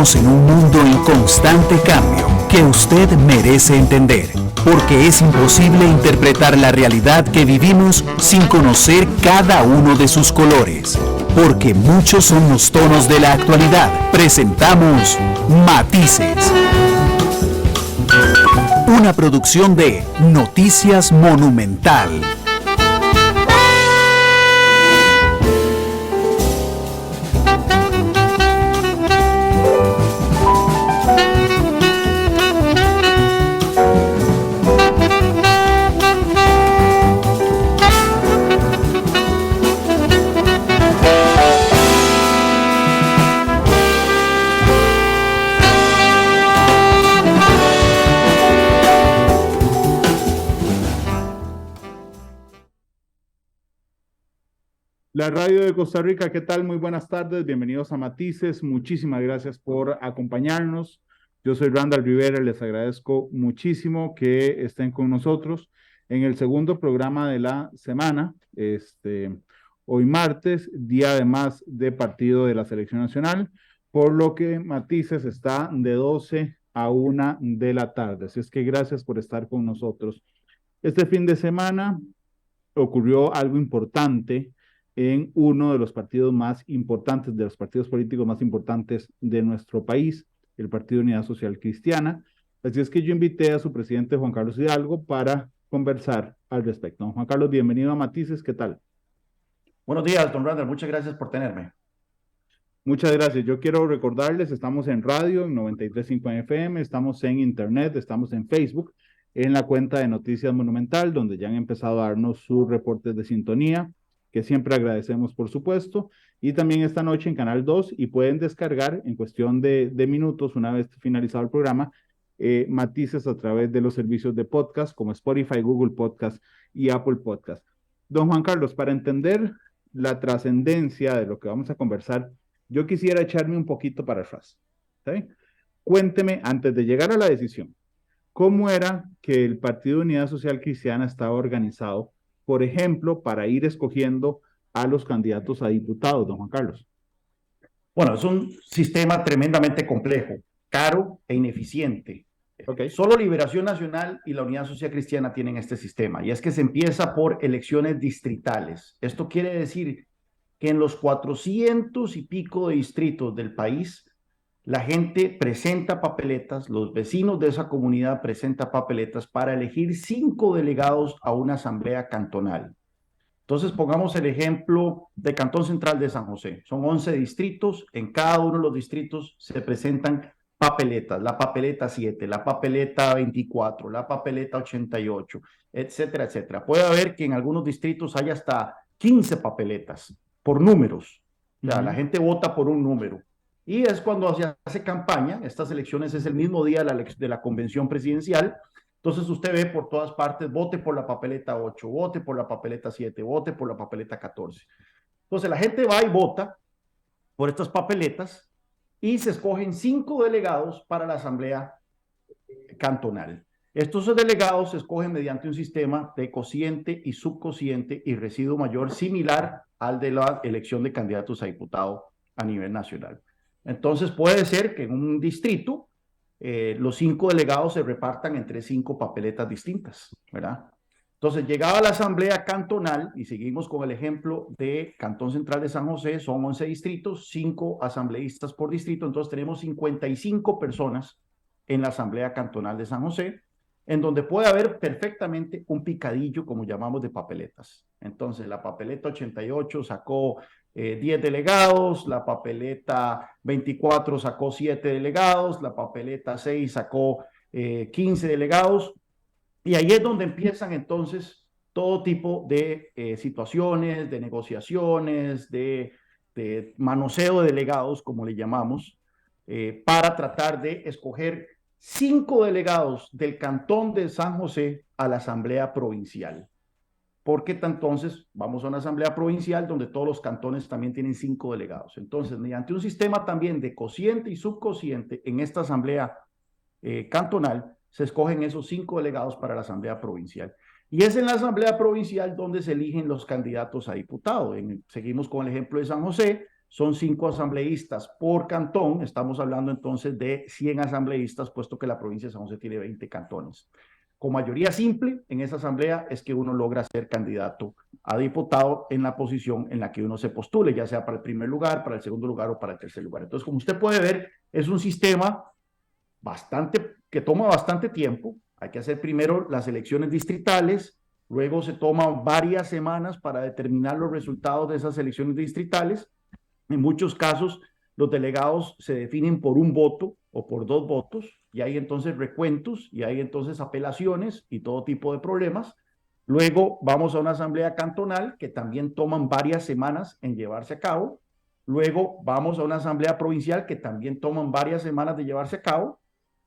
Vivimos en un mundo en constante cambio que usted merece entender, porque es imposible interpretar la realidad que vivimos sin conocer cada uno de sus colores. Porque muchos son los tonos de la actualidad. Presentamos Matices. Una producción de Noticias Monumental. La radio de Costa Rica, ¿qué tal? Muy buenas tardes, bienvenidos a Matices, muchísimas gracias por acompañarnos. Yo soy Randall Rivera, les agradezco muchísimo que estén con nosotros en el segundo programa de la semana, hoy martes, día además de partido de la Selección Nacional, por lo que Matices está de 12 a 1 de la tarde, así es que gracias por estar con nosotros. Este fin de semana ocurrió algo importante en uno de los partidos más importantes, de los partidos políticos más importantes de nuestro país, el Partido Unidad Social Cristiana. Así es que yo invité a su presidente, Juan Carlos Hidalgo, para conversar al respecto. Don Juan Carlos, bienvenido a Matices, ¿qué tal? Buenos días, don Randall, muchas gracias por tenerme. Muchas gracias. Yo quiero recordarles, estamos en radio, en 93.5 FM, estamos en internet, estamos en Facebook, en la cuenta de Noticias Monumental, donde ya han empezado a darnos sus reportes de sintonía, que siempre agradecemos, por supuesto, y también esta noche en Canal 2, y pueden descargar en cuestión de minutos, una vez finalizado el programa, Matices a través de los servicios de podcast, como Spotify, Google Podcast y Apple Podcast. Don Juan Carlos, para entender la trascendencia de lo que vamos a conversar, yo quisiera echarme un poquito para atrás. ¿Está bien? Cuénteme, antes de llegar a la decisión, ¿cómo era que el Partido Unidad Social Cristiana estaba organizado, por ejemplo, para ir escogiendo a los candidatos a diputados, don Juan Carlos? Bueno, es un sistema tremendamente complejo, caro e ineficiente. Okay. Solo Liberación Nacional y la Unidad Social Cristiana tienen este sistema, y es que se empieza por elecciones distritales. Esto quiere decir que en los 400 y pico de distritos del país, la gente presenta papeletas, los vecinos de esa comunidad presentan papeletas para elegir 5 delegados a una asamblea cantonal. Entonces, pongamos el ejemplo de Cantón Central de San José. Son 11 distritos, en cada uno de los distritos se presentan papeletas, la papeleta 7, la papeleta 24, la papeleta 88, etcétera, etcétera. Puede haber que en algunos distritos haya hasta 15 papeletas por números. O sea, la gente vota por un número. Y es cuando se hace campaña. Estas elecciones es el mismo día de la convención presidencial. Entonces usted ve por todas partes, vote por la papeleta 8, vote por la papeleta 7, vote por la papeleta 14. Entonces la gente va y vota por estas papeletas y se escogen 5 delegados para la asamblea cantonal. Estos delegados se escogen mediante un sistema de cociente y subcociente y residuo mayor similar al de la elección de candidatos a diputado a nivel nacional. Entonces puede ser que en un distrito los 5 delegados se repartan entre 5 papeletas distintas, ¿verdad? Entonces llegaba a la asamblea cantonal, y seguimos con el ejemplo de Cantón Central de San José, son 11 distritos, 5 asambleístas por distrito, entonces tenemos 55 personas en la asamblea cantonal de San José, en donde puede haber perfectamente un picadillo, como llamamos, de papeletas. Entonces la papeleta 88 sacó 10 delegados, la papeleta 24 sacó 7 delegados, la papeleta 6 sacó 15 delegados, y ahí es donde empiezan entonces todo tipo de situaciones, de negociaciones, de manoseo de delegados, como le llamamos, para tratar de escoger 5 delegados del Cantón de San José a la Asamblea Provincial. Porque entonces vamos a una asamblea provincial donde todos los cantones también tienen 5 delegados. Entonces, mediante un sistema también de cociente y subcociente, en esta asamblea cantonal se escogen esos 5 delegados para la asamblea provincial. Y es en la asamblea provincial donde se eligen los candidatos a diputado. Seguimos con el ejemplo de San José. son 5 asambleístas por cantón. Estamos hablando entonces de 100 asambleístas, puesto que la provincia de San José tiene 20 cantones. Con mayoría simple en esa asamblea es que uno logra ser candidato a diputado en la posición en la que uno se postule, ya sea para el primer lugar, para el segundo lugar o para el tercer lugar. Entonces, como usted puede ver, es un sistema que toma bastante tiempo. Hay que hacer primero las elecciones distritales, luego se toman varias semanas para determinar los resultados de esas elecciones distritales. En muchos casos, los delegados se definen por un voto o por 2 votos, y hay entonces recuentos, y hay entonces apelaciones y todo tipo de problemas. Luego vamos a una asamblea cantonal que también toman varias semanas en llevarse a cabo. Luego vamos a una asamblea provincial que también toman varias semanas de llevarse a cabo.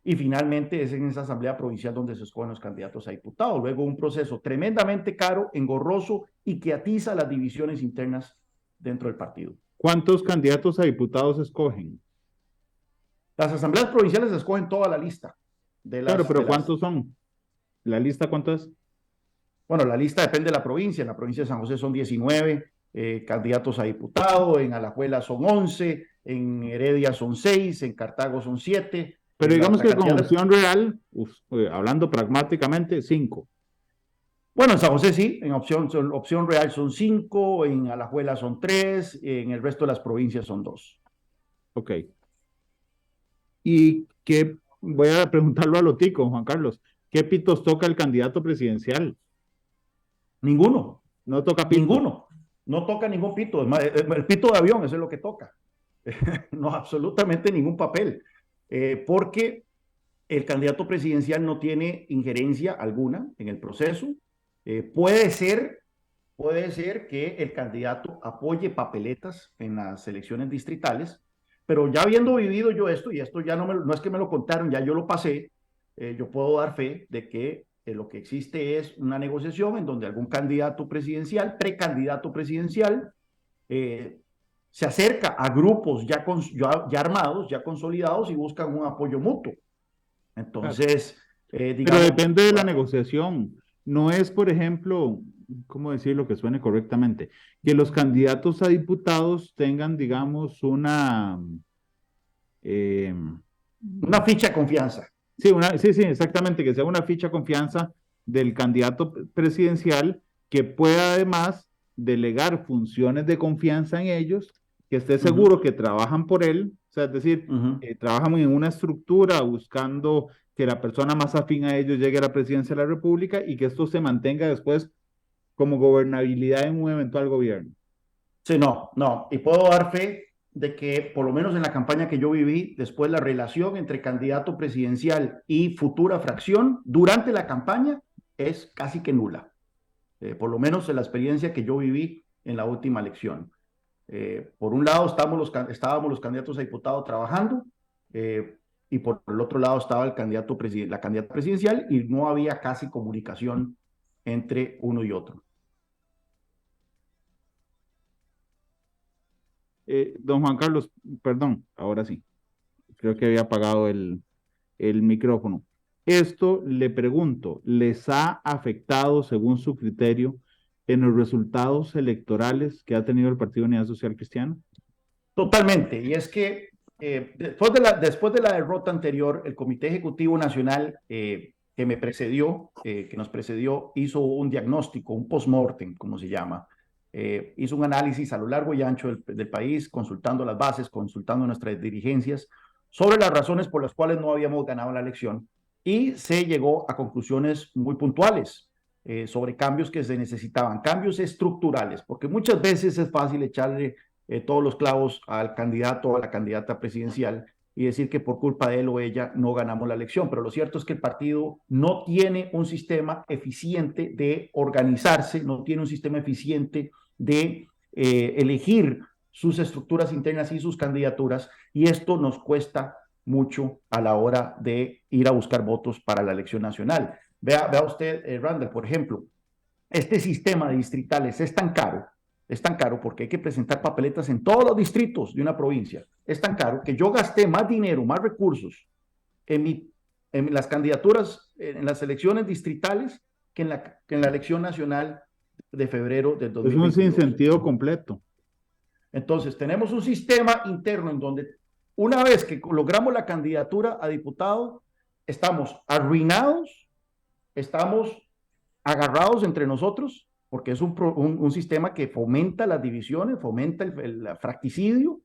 Y finalmente es en esa asamblea provincial donde se escogen los candidatos a diputados. Luego un proceso tremendamente caro, engorroso y que atiza las divisiones internas dentro del partido. ¿Cuántos candidatos a diputados escogen? Las asambleas provinciales escogen toda la lista. Claro, pero ¿cuántos son? ¿La lista cuánto es? Bueno, la lista depende de la provincia. En la provincia de San José son 19 candidatos a diputado, en Alajuela son 11, en Heredia son 6, en Cartago son 7. Pero digamos que con opción real, hablando pragmáticamente, 5. Bueno, en San José sí, en opción real son 5, en Alajuela son 3, en el resto de las provincias son 2. Ok. Y qué, voy a preguntarlo a Lotico, Juan Carlos, ¿qué pitos toca el candidato presidencial? Ninguno. No toca pito. Ninguno. No toca ningún pito. El pito de avión, eso es lo que toca. No, absolutamente ningún papel. Porque el candidato presidencial no tiene injerencia alguna en el proceso. Puede ser que el candidato apoye papeletas en las elecciones distritales, pero ya habiendo vivido yo esto, y esto ya no es que me lo contaron, ya yo lo pasé, yo puedo dar fe de que lo que existe es una negociación en donde algún candidato presidencial, precandidato presidencial, se acerca a grupos ya armados, ya consolidados y buscan un apoyo mutuo. Entonces, digamos, pero depende de la negociación. No es, por ejemplo, ¿cómo decirlo que suene correctamente? Que los candidatos a diputados tengan, digamos, una ficha de confianza. Sí, sí, exactamente, que sea una ficha de confianza del candidato presidencial que pueda además delegar funciones de confianza en ellos, que esté seguro que trabajan por él, o sea, es decir, trabajan en una estructura buscando que la persona más afín a ellos llegue a la presidencia de la República y que esto se mantenga después como gobernabilidad en un eventual gobierno. Sí, no, y puedo dar fe de que por lo menos en la campaña que yo viví, después la relación entre candidato presidencial y futura fracción durante la campaña es casi que nula. Por lo menos en la experiencia que yo viví en la última elección. Por un lado estábamos los candidatos a diputado trabajando, y por el otro lado estaba la candidata presidencial, y no había casi comunicación entre uno y otro. Don Juan Carlos, perdón, ahora sí. Creo que había apagado el micrófono. Esto, le pregunto, ¿les ha afectado, según su criterio, en los resultados electorales que ha tenido el Partido Unidad Social Cristiana? Totalmente, y es que después de la derrota anterior, el Comité Ejecutivo Nacional que nos precedió, hizo un diagnóstico, un post-mortem, como se llama. Hizo un análisis a lo largo y ancho del país, consultando las bases, consultando nuestras dirigencias, sobre las razones por las cuales no habíamos ganado la elección, y se llegó a conclusiones muy puntuales sobre cambios que se necesitaban, cambios estructurales, porque muchas veces es fácil echarle todos los clavos al candidato o a la candidata presidencial y decir que por culpa de él o ella no ganamos la elección, pero lo cierto es que el partido no tiene un sistema eficiente de organizarse, no tiene un sistema eficiente de elegir sus estructuras internas y sus candidaturas, y esto nos cuesta mucho a la hora de ir a buscar votos para la elección nacional. Vea usted, Randall, por ejemplo, este sistema de distritales es tan caro porque hay que presentar papeletas en todos los distritos de una provincia. Es tan caro que yo gasté más dinero, más recursos en las candidaturas, en las elecciones distritales, que en la elección nacional de febrero del 2022. Es un sinsentido completo. Entonces, tenemos un sistema interno en donde una vez que logramos la candidatura a diputado, estamos arruinados, estamos agarrados entre nosotros, porque es un sistema que fomenta las divisiones, fomenta el fracticidio,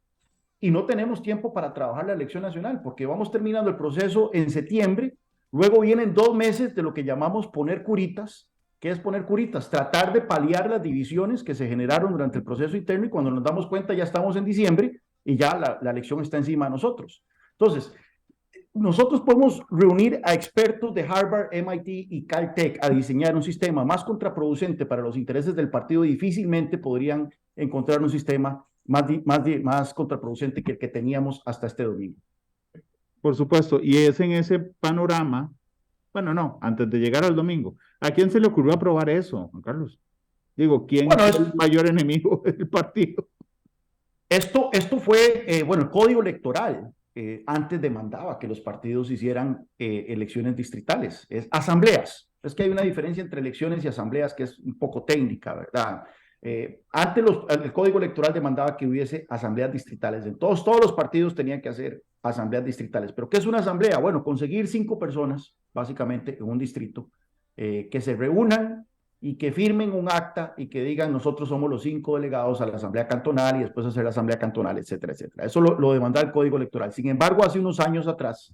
y no tenemos tiempo para trabajar la elección nacional, porque vamos terminando el proceso en septiembre, luego vienen 2 meses de lo que llamamos poner curitas. ¿Qué es poner curitas? Tratar de paliar las divisiones que se generaron durante el proceso interno, y cuando nos damos cuenta ya estamos en diciembre y ya la elección está encima de nosotros. Entonces, nosotros podemos reunir a expertos de Harvard, MIT y Caltech a diseñar un sistema más contraproducente para los intereses del partido. Difícilmente podrían encontrar un sistema más contraproducente que el que teníamos hasta este domingo. Por supuesto, y es en ese panorama, bueno, no, antes de llegar al domingo, ¿a quién se le ocurrió aprobar eso, Juan Carlos? Digo, ¿quién es el mayor enemigo del partido? Esto fue, bueno, el Código Electoral antes demandaba que los partidos hicieran elecciones distritales, asambleas. Es que hay una diferencia entre elecciones y asambleas que es un poco técnica, ¿verdad? Antes el Código Electoral demandaba que hubiese asambleas distritales. Entonces, todos los partidos tenían que hacer asambleas distritales. ¿Pero qué es una asamblea? Bueno, conseguir 5 personas, básicamente, en un distrito, que se reúnan y que firmen un acta y que digan nosotros somos los 5 delegados a la asamblea cantonal y después hacer la asamblea cantonal, etcétera, etcétera. Eso lo demandaba el Código Electoral. Sin embargo, hace unos años atrás,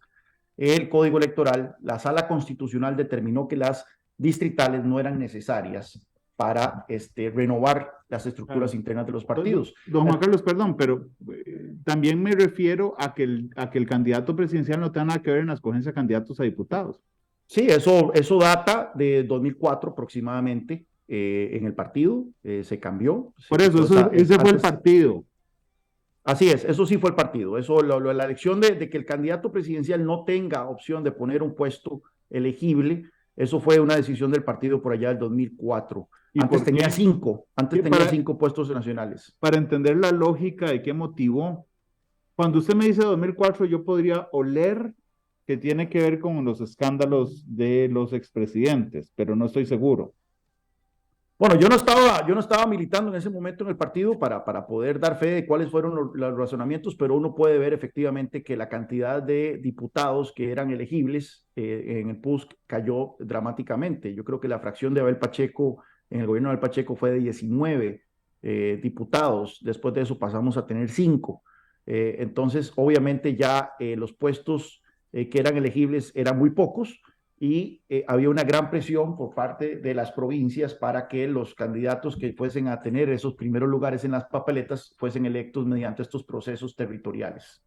el Código Electoral, la Sala Constitucional determinó que las distritales no eran necesarias para renovar las estructuras internas de los partidos. Don Juan Carlos, perdón, pero también me refiero a que el candidato presidencial no tenga nada que ver en la escogencia de candidatos a diputados. Sí, eso data de 2004 aproximadamente en el partido, se cambió. Por eso, ese fue el partido. Así es, eso sí fue el partido. La elección de que el candidato presidencial no tenga opción de poner un puesto elegible, eso fue una decisión del partido por allá del 2004. Antes tenía 5, tenía 5 puestos nacionales. Para entender la lógica de qué motivó, cuando usted me dice 2004, yo podría oler que tiene que ver con los escándalos de los expresidentes, pero no estoy seguro. Bueno, yo no estaba militando en ese momento en el partido para poder dar fe de cuáles fueron los razonamientos, pero uno puede ver efectivamente que la cantidad de diputados que eran elegibles en el PUSC cayó dramáticamente. Yo creo que la fracción de Abel Pacheco en el gobierno de Abel Pacheco fue de 19 diputados. Después de eso pasamos a tener 5. Entonces, obviamente ya los puestos que eran elegibles eran muy pocos, y había una gran presión por parte de las provincias para que los candidatos que fuesen a tener esos primeros lugares en las papeletas fuesen electos mediante estos procesos territoriales.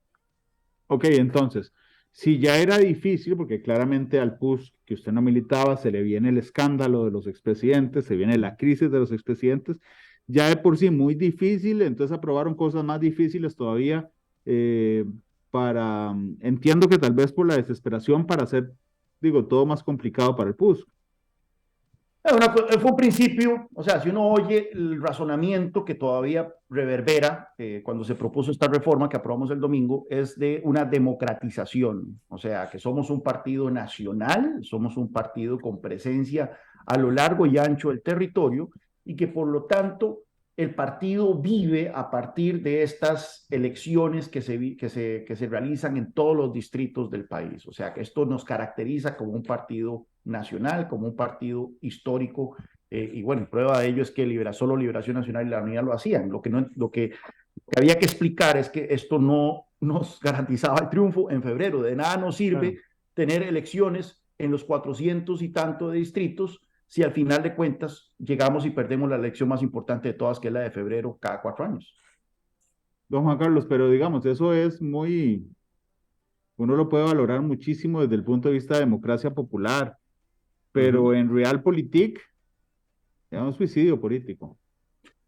Ok, entonces, si ya era difícil, porque claramente al PUSC que usted no militaba se le viene el escándalo de los expresidentes, se viene la crisis de los expresidentes, ya de por sí muy difícil, entonces aprobaron cosas más difíciles todavía entiendo que tal vez por la desesperación para hacer todo más complicado para el PUSC. Fue un principio, o sea, si uno oye el razonamiento que todavía reverbera cuando se propuso esta reforma que aprobamos el domingo, es de una democratización, o sea, que somos un partido nacional, somos un partido con presencia a lo largo y ancho del territorio, y que por lo tanto el partido vive a partir de estas elecciones que se realizan en todos los distritos del país. O sea, que esto nos caracteriza como un partido nacional, como un partido histórico, y bueno, prueba de ello es que solo Liberación Nacional y La Unidad lo hacían. Lo que había que explicar es que esto no nos garantizaba el triunfo en febrero. De nada nos sirve tener elecciones en los 400 y tanto de distritos si al final de cuentas llegamos y perdemos la elección más importante de todas, que es la de febrero cada 4 años. Don Juan Carlos, pero digamos, eso es uno lo puede valorar muchísimo desde el punto de vista de democracia popular, pero en Realpolitik es un suicidio político.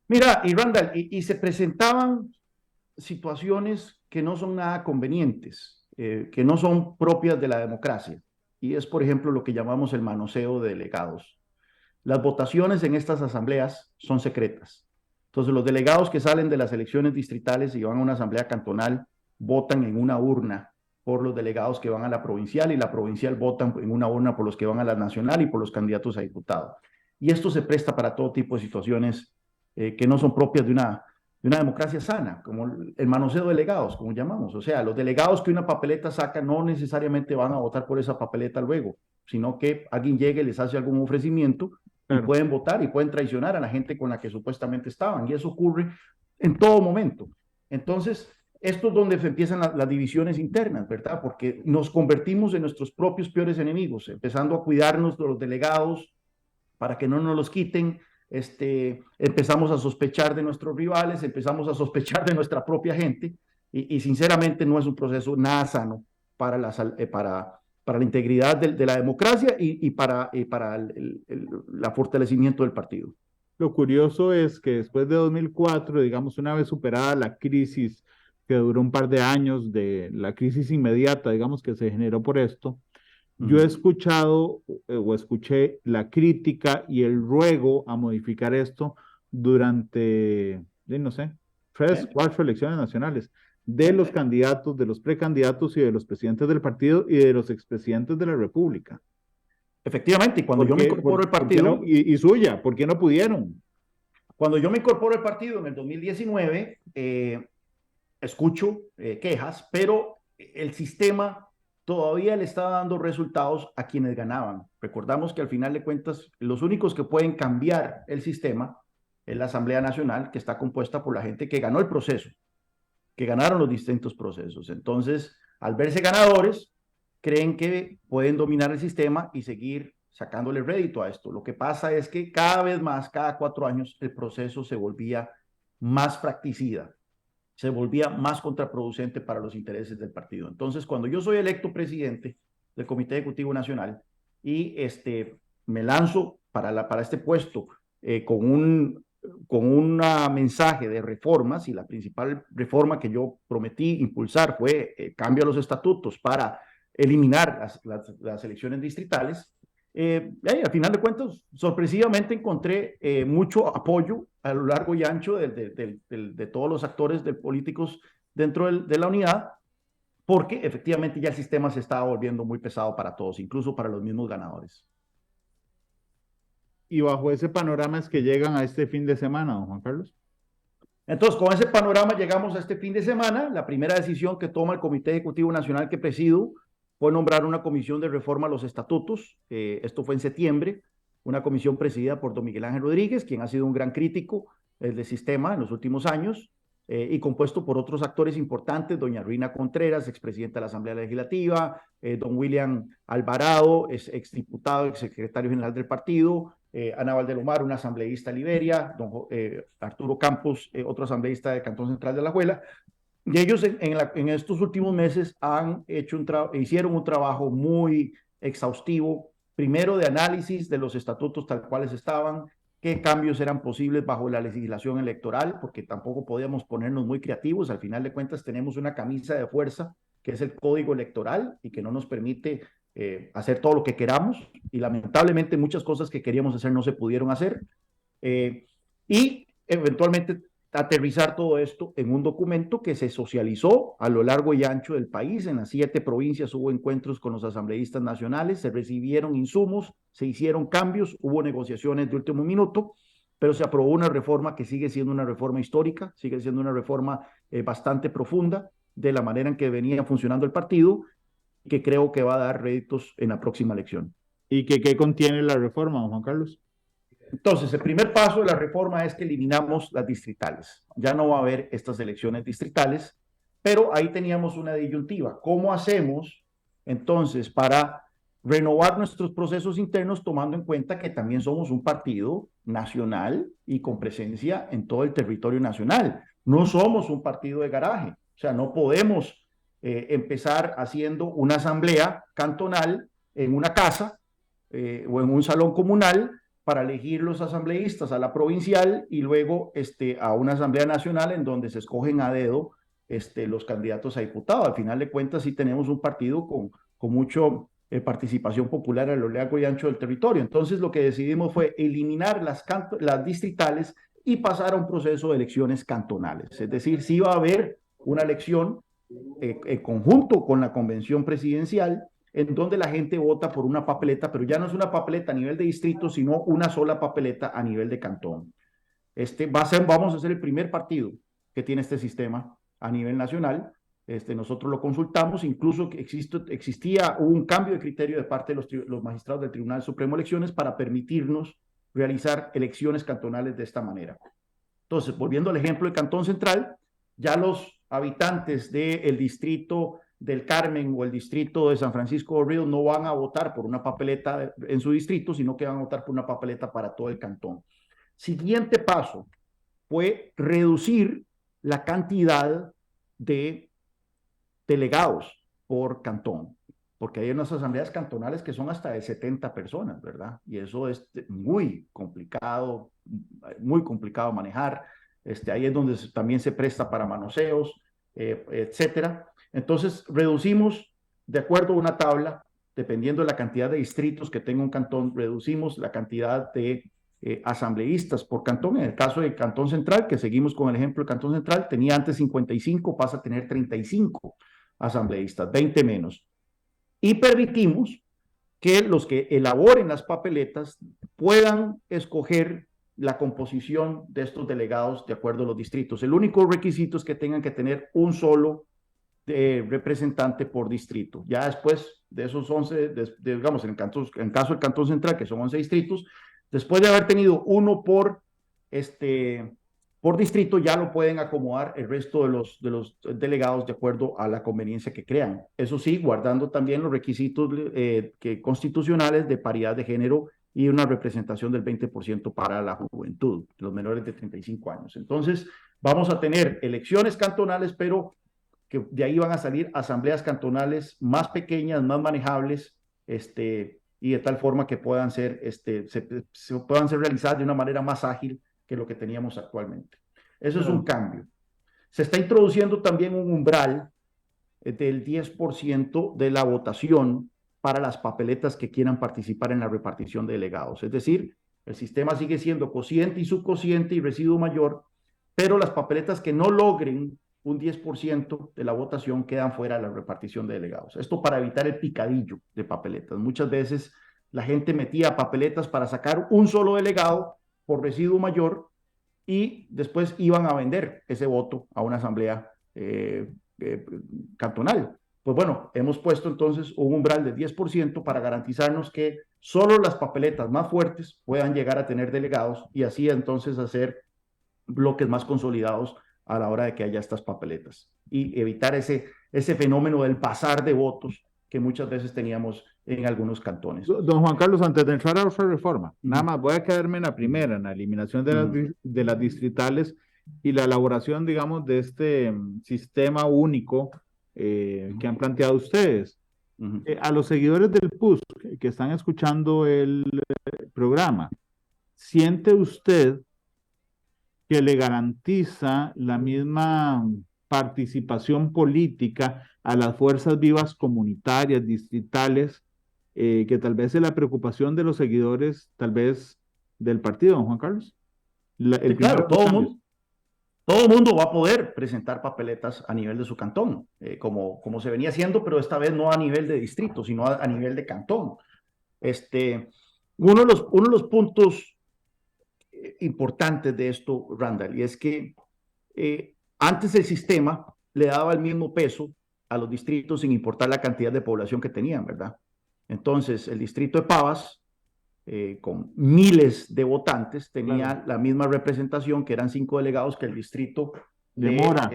Mira, y Randall, y se presentaban situaciones que no son nada convenientes, que no son propias de la democracia, y es, por ejemplo, lo que llamamos el manoseo de delegados. Las votaciones en estas asambleas son secretas. Entonces, los delegados que salen de las elecciones distritales y van a una asamblea cantonal votan en una urna por los delegados que van a la provincial, y la provincial votan en una urna por los que van a la nacional y por los candidatos a diputado. Y esto se presta para todo tipo de situaciones que no son propias de una democracia sana, como el manoseo de delegados, como llamamos. O sea, los delegados que una papeleta saca no necesariamente van a votar por esa papeleta luego, sino que alguien llegue y les hace algún ofrecimiento y pueden votar y pueden traicionar a la gente con la que supuestamente estaban. Y eso ocurre en todo momento. Entonces, esto es donde se empiezan las divisiones internas, ¿verdad? Porque nos convertimos en nuestros propios peores enemigos, empezando a cuidarnos de los delegados para que no nos los quiten. Empezamos a sospechar de nuestros rivales, empezamos a sospechar de nuestra propia gente y sinceramente no es un proceso nada sano para la integridad de la democracia y para el fortalecimiento del partido. Lo curioso es que después de 2004, digamos, una vez superada la crisis que duró un par de años, de la crisis inmediata, digamos, que se generó por esto, yo he escuchado o escuché la crítica y el ruego a modificar esto durante, no sé, 3, 4 elecciones nacionales de los candidatos, de los precandidatos y de los presidentes del partido y de los expresidentes de la República. Efectivamente, y cuando yo me incorporo al partido... y suya, ¿por qué no pudieron? Cuando yo me incorporo al partido en el 2019, escucho quejas, pero el sistema todavía le estaba dando resultados a quienes ganaban. Recordamos que al final de cuentas, los únicos que pueden cambiar el sistema es la Asamblea Nacional, que está compuesta por la gente que ganó el proceso, que ganaron los distintos procesos. Entonces, al verse ganadores, creen que pueden dominar el sistema y seguir sacándole rédito a esto. Lo que pasa es que cada vez más, cada 4 años, el proceso se volvía más fracticida, se volvía más contraproducente para los intereses del partido. Entonces, cuando yo soy electo presidente del Comité Ejecutivo Nacional y me lanzo para este puesto con un mensaje de reformas, y la principal reforma que yo prometí impulsar fue cambio a los estatutos para eliminar las elecciones distritales. Al final de cuentas, sorpresivamente encontré mucho apoyo a lo largo y ancho de todos los actores políticos dentro de la unidad, porque efectivamente ya el sistema se estaba volviendo muy pesado para todos, incluso para los mismos ganadores. Y bajo ese panorama es que llegan a este fin de semana, don Juan Carlos. Entonces, con ese panorama llegamos a este fin de semana. La primera decisión que toma el Comité Ejecutivo Nacional que presido fue nombrar una comisión de reforma a los estatutos. Esto fue en septiembre, una comisión presidida por don Miguel Ángel Rodríguez, quien ha sido un gran crítico del sistema en los últimos años, y compuesto por otros actores importantes, doña Ruina Contreras, expresidenta de la Asamblea Legislativa, don William Alvarado, exdiputado, exsecretario general del partido, Ana Valdelomar, una asambleísta de Liberia, don Arturo Campos, otro asambleísta del Cantón Central de Alajuela. Y ellos en estos últimos meses hicieron un trabajo muy exhaustivo, primero de análisis de los estatutos tal cuales estaban, qué cambios eran posibles bajo la legislación electoral, porque tampoco podíamos ponernos muy creativos. Al final de cuentas tenemos una camisa de fuerza, que es el Código Electoral, y que no nos permite hacer todo lo que queramos, y lamentablemente muchas cosas que queríamos hacer no se pudieron hacer. Y eventualmente aterrizar todo esto en un documento que se socializó a lo largo y ancho del país. En las 7 provincias hubo encuentros con los asambleístas nacionales, se recibieron insumos, se hicieron cambios, hubo negociaciones de último minuto, pero se aprobó una reforma que sigue siendo una reforma histórica, sigue siendo una reforma bastante profunda de la manera en que venía funcionando el partido, que creo que va a dar réditos en la próxima elección. ¿Y qué contiene la reforma, don Juan Carlos? Entonces, el primer paso de la reforma es que eliminamos las distritales. Ya no va a haber estas elecciones distritales, pero ahí teníamos una disyuntiva. ¿Cómo hacemos entonces para renovar nuestros procesos internos, tomando en cuenta que también somos un partido nacional y con presencia en todo el territorio nacional? No somos un partido de garaje, o sea, no podemos empezar haciendo una asamblea cantonal en una casa o en un salón comunal para elegir los asambleístas a la provincial y luego a una asamblea nacional en donde se escogen a dedo los candidatos a diputados. Al final de cuentas sí tenemos un partido con mucha participación popular a lo largo y ancho del territorio. Entonces lo que decidimos fue eliminar las distritales y pasar a un proceso de elecciones cantonales. Es decir, sí va a haber una elección en conjunto con la convención presidencial, en donde la gente vota por una papeleta, pero ya no es una papeleta a nivel de distrito, sino una sola papeleta a nivel de cantón. Vamos a ser el primer partido que tiene este sistema a nivel nacional. Nosotros lo consultamos, incluso existía un cambio de criterio de parte de los magistrados del Tribunal Supremo de Elecciones para permitirnos realizar elecciones cantonales de esta manera. Entonces, volviendo al ejemplo del Cantón Central, ya los habitantes del distrito del Carmen o el distrito de San Francisco de Río no van a votar por una papeleta en su distrito, sino que van a votar por una papeleta para todo el cantón. Siguiente paso fue reducir la cantidad de delegados por cantón, porque hay unas asambleas cantonales que son hasta de 70 personas, ¿verdad? Y eso es muy complicado manejar. Ahí es donde también se presta para manoseos, etcétera. Entonces, reducimos, de acuerdo a una tabla, dependiendo de la cantidad de distritos que tenga un cantón, reducimos la cantidad de asambleístas por cantón. En el caso del Cantón Central, que seguimos con el ejemplo del Cantón Central, tenía antes 55, pasa a tener 35 asambleístas, 20 menos. Y permitimos que los que elaboren las papeletas puedan escoger la composición de estos delegados de acuerdo a los distritos. El único requisito es que tengan que tener un solo representante por distrito. Ya después de esos 11, digamos, en caso del Cantón Central, que son 11 distritos, después de haber tenido uno por distrito, ya lo pueden acomodar el resto de los delegados de acuerdo a la conveniencia que crean. Eso sí, guardando también los requisitos constitucionales de paridad de género y una representación del 20% para la juventud, los menores de 35 años. Entonces, vamos a tener elecciones cantonales, pero que de ahí van a salir asambleas cantonales más pequeñas, más manejables, y de tal forma que puedan ser, puedan ser realizadas de una manera más ágil que lo que teníamos actualmente. Eso es un cambio. Se está introduciendo también un umbral del 10% de la votación para las papeletas que quieran participar en la repartición de delegados. Es decir, el sistema sigue siendo cociente y subcociente y residuo mayor, pero las papeletas que no logren un 10% de la votación quedan fuera de la repartición de delegados. Esto para evitar el picadillo de papeletas. Muchas veces la gente metía papeletas para sacar un solo delegado por residuo mayor y después iban a vender ese voto a una asamblea cantonal. Pues bueno, hemos puesto entonces un umbral de 10% para garantizarnos que solo las papeletas más fuertes puedan llegar a tener delegados y así entonces hacer bloques más consolidados a la hora de que haya estas papeletas y evitar ese fenómeno del pasar de votos que muchas veces teníamos en algunos cantones. Don Juan Carlos, antes de entrar a otra reforma, nada más voy a quedarme en la primera, en la eliminación de las distritales y la elaboración, digamos, de este sistema único que han planteado ustedes. A los seguidores del PUS que están escuchando el programa, ¿siente usted que le garantiza la misma participación política a las fuerzas vivas comunitarias, distritales, que tal vez es la preocupación de los seguidores, tal vez, del partido, don Juan Carlos? Sí, claro, todo el mundo va a poder presentar papeletas a nivel de su cantón, como se venía haciendo, pero esta vez no a nivel de distrito, sino a nivel de cantón. Uno de los puntos importantes de esto, Randall, y es que antes el sistema le daba el mismo peso a los distritos sin importar la cantidad de población que tenían, ¿verdad? Entonces, el distrito de Pavas, con miles de votantes, tenía la misma representación, que eran 5 delegados, que el distrito de Mora.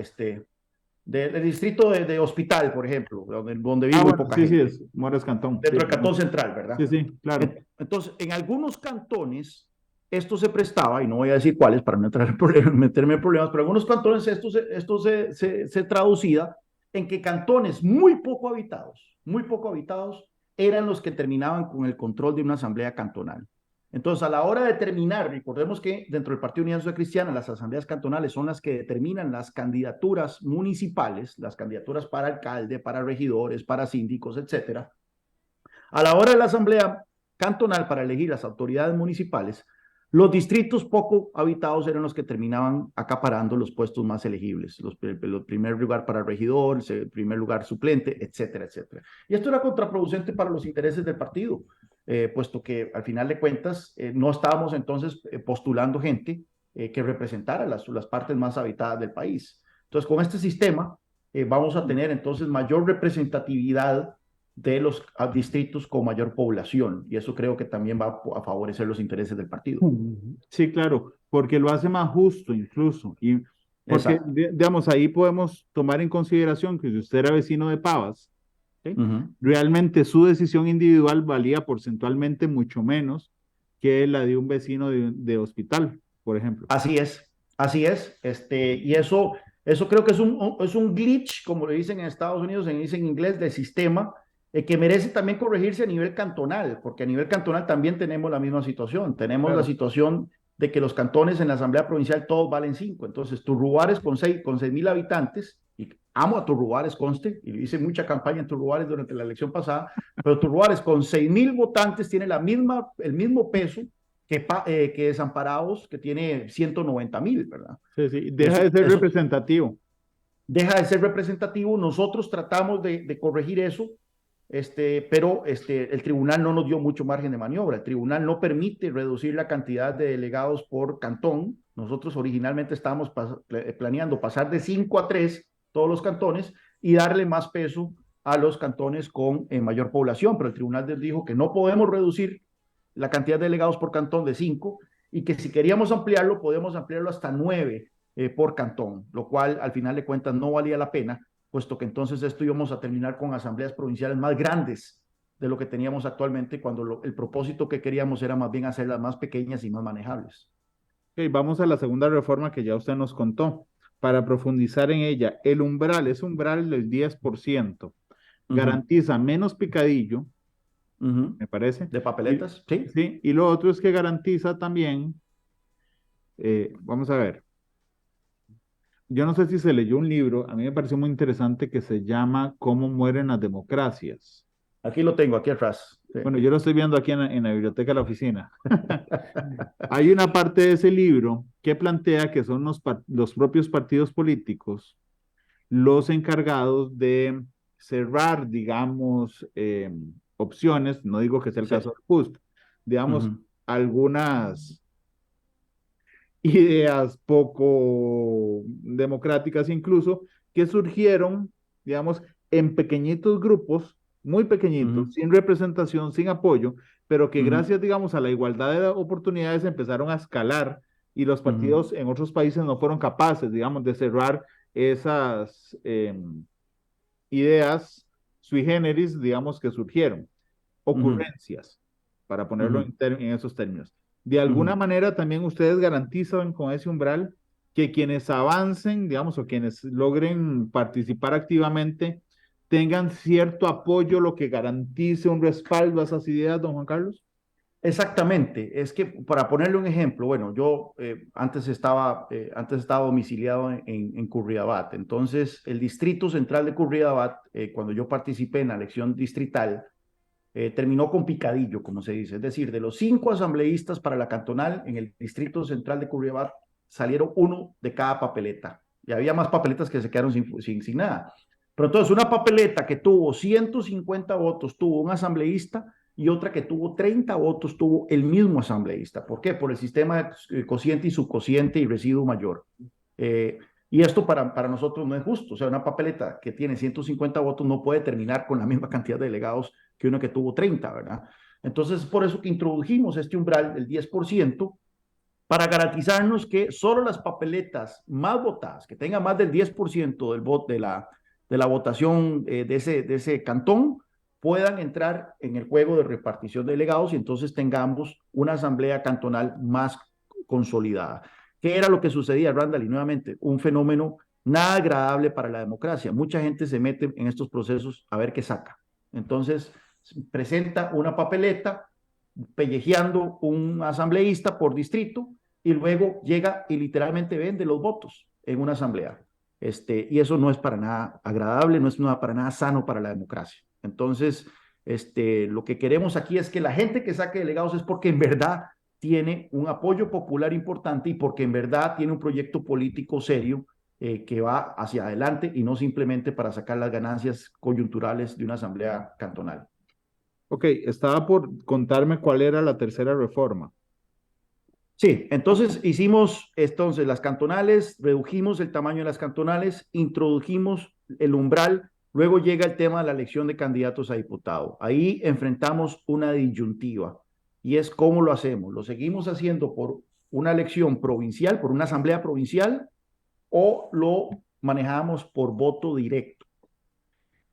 Del distrito de Hospital, por ejemplo, donde vive muy poca gente. Sí, Mora es cantón. Dentro del Cantón Central, ¿verdad? Sí, claro. Entonces, en algunos cantones, esto se prestaba, y no voy a decir cuáles para no meterme en problemas, pero en algunos cantones esto se traducía en que cantones muy poco habitados, eran los que terminaban con el control de una asamblea cantonal. Entonces, a la hora de determinar, recordemos que dentro del Partido Unidad Social Cristiana, las asambleas cantonales son las que determinan las candidaturas municipales, las candidaturas para alcalde, para regidores, para síndicos, etcétera. A la hora de la asamblea cantonal para elegir las autoridades municipales, los distritos poco habitados eran los que terminaban acaparando los puestos más elegibles, el primer lugar para regidor, el primer lugar suplente, etcétera, etcétera. Y esto era contraproducente para los intereses del partido, puesto que al final de cuentas no estábamos entonces postulando gente que representara las partes más habitadas del país. Entonces, con este sistema vamos a tener entonces mayor representatividad de los distritos con mayor población, y eso creo que también va a favorecer los intereses del partido. Sí, claro, porque lo hace más justo incluso. Y porque, Exacto. digamos, ahí podemos tomar en consideración que si usted era vecino de Pavas, ¿sí? Ujú. Realmente su decisión individual valía porcentualmente mucho menos que la de un vecino de hospital, por ejemplo. Así es, y eso creo que es un glitch, como le dicen en Estados Unidos, se dice en inglés, del sistema, que merece también corregirse a nivel cantonal, porque a nivel cantonal también tenemos la misma situación. Tenemos la Claro. situación de que los cantones en la Asamblea Provincial todos valen 5. Entonces, Turrubares con 6,000 habitantes, y amo a Turrubares, conste, y hice mucha campaña en Turrubares durante la elección pasada, pero Turrubares con 6,000 votantes tiene el mismo peso que Desamparados, que tiene 190,000, ¿verdad? Sí, sí, deja Eso, de ser eso representativo. deja de ser representativo. Nosotros tratamos de corregir eso, pero el tribunal no nos dio mucho margen de maniobra. El tribunal no permite reducir la cantidad de delegados por cantón. Nosotros originalmente estábamos planeando pasar de 5 a 3 todos los cantones y darle más peso a los cantones con mayor población, pero el tribunal dijo que no podemos reducir la cantidad de delegados por cantón de 5 y que si queríamos ampliarlo, podemos ampliarlo hasta 9 por cantón, lo cual al final de cuentas no valía la pena, puesto que entonces esto íbamos a terminar con asambleas provinciales más grandes de lo que teníamos actualmente, cuando el propósito que queríamos era más bien hacerlas más pequeñas y más manejables. Ok, vamos a la segunda reforma que ya usted nos contó. Para profundizar en ella, el umbral es umbral del 10%. Uh -huh. Garantiza menos picadillo, Uh -huh. me parece. De Y, papeletas, sí. sí, y lo otro es que garantiza también, vamos a ver, yo no sé si se leyó un libro, a mí me pareció muy interesante que se llama ¿Cómo mueren las democracias? Aquí lo tengo, aquí atrás. Sí. Bueno, yo lo estoy viendo aquí en la biblioteca de la oficina. Hay una parte de ese libro que plantea que son los propios partidos políticos los encargados de cerrar, digamos, opciones, no digo que sea el Sí. caso de Just, Uh digamos, -huh. algunas ideas poco democráticas incluso, que surgieron, digamos, en pequeñitos grupos, muy Uh pequeñitos, -huh. sin representación, sin apoyo, pero que Uh -huh. gracias, digamos, a la igualdad de oportunidades empezaron a escalar y los Uh -huh. partidos en otros países no fueron capaces, digamos, de cerrar esas ideas sui generis, digamos, que surgieron, Uh -huh. ocurrencias, para ponerlo en esos términos. De Uh alguna -huh. manera también ustedes garantizan con ese umbral que quienes avancen, digamos, o quienes logren participar activamente, tengan cierto apoyo, lo que garantice un respaldo a esas ideas, don Juan Carlos. Exactamente, es que para ponerle un ejemplo, bueno, yo antes estaba domiciliado en Curridabat, entonces el distrito central de Curridabat, cuando yo participé en la elección distrital, terminó con picadillo, como se dice, es decir, de los 5 asambleístas para la cantonal en el distrito central de Curridabat, salieron 1 de cada papeleta, y había más papeletas que se quedaron sin nada. Pero entonces una papeleta que tuvo 150 votos tuvo un asambleísta, y otra que tuvo 30 votos tuvo el mismo asambleísta. ¿Por qué? Por el sistema de cociente y subcociente y residuo mayor. Y esto para nosotros no es justo. O sea, una papeleta que tiene 150 votos no puede terminar con la misma cantidad de delegados que uno que tuvo 30, ¿verdad? Entonces, por eso que introdujimos este umbral del 10%, para garantizarnos que solo las papeletas más votadas, que tengan más del 10% del voto de la votación de ese cantón, puedan entrar en el juego de repartición de delegados y entonces tengamos una asamblea cantonal más consolidada. ¿Qué era lo que sucedía, Randall? Y nuevamente, un fenómeno nada agradable para la democracia. Mucha gente se mete en estos procesos a ver qué saca. Entonces, presenta una papeleta pellejeando un asambleísta por distrito y luego llega y literalmente vende los votos en una asamblea. Y eso no es para nada agradable, no es para nada sano para la democracia. Entonces, lo que queremos aquí es que la gente que saque delegados es porque en verdad tiene un apoyo popular importante y porque en verdad tiene un proyecto político serio que va hacia adelante y no simplemente para sacar las ganancias coyunturales de una asamblea cantonal. Ok, estaba por contarme cuál era la tercera reforma. Sí, entonces hicimos las cantonales, redujimos el tamaño de las cantonales, introdujimos el umbral, luego llega el tema de la elección de candidatos a diputado. Ahí enfrentamos una disyuntiva y es cómo lo hacemos. ¿Lo seguimos haciendo por una elección provincial, por una asamblea provincial, o lo manejamos por voto directo?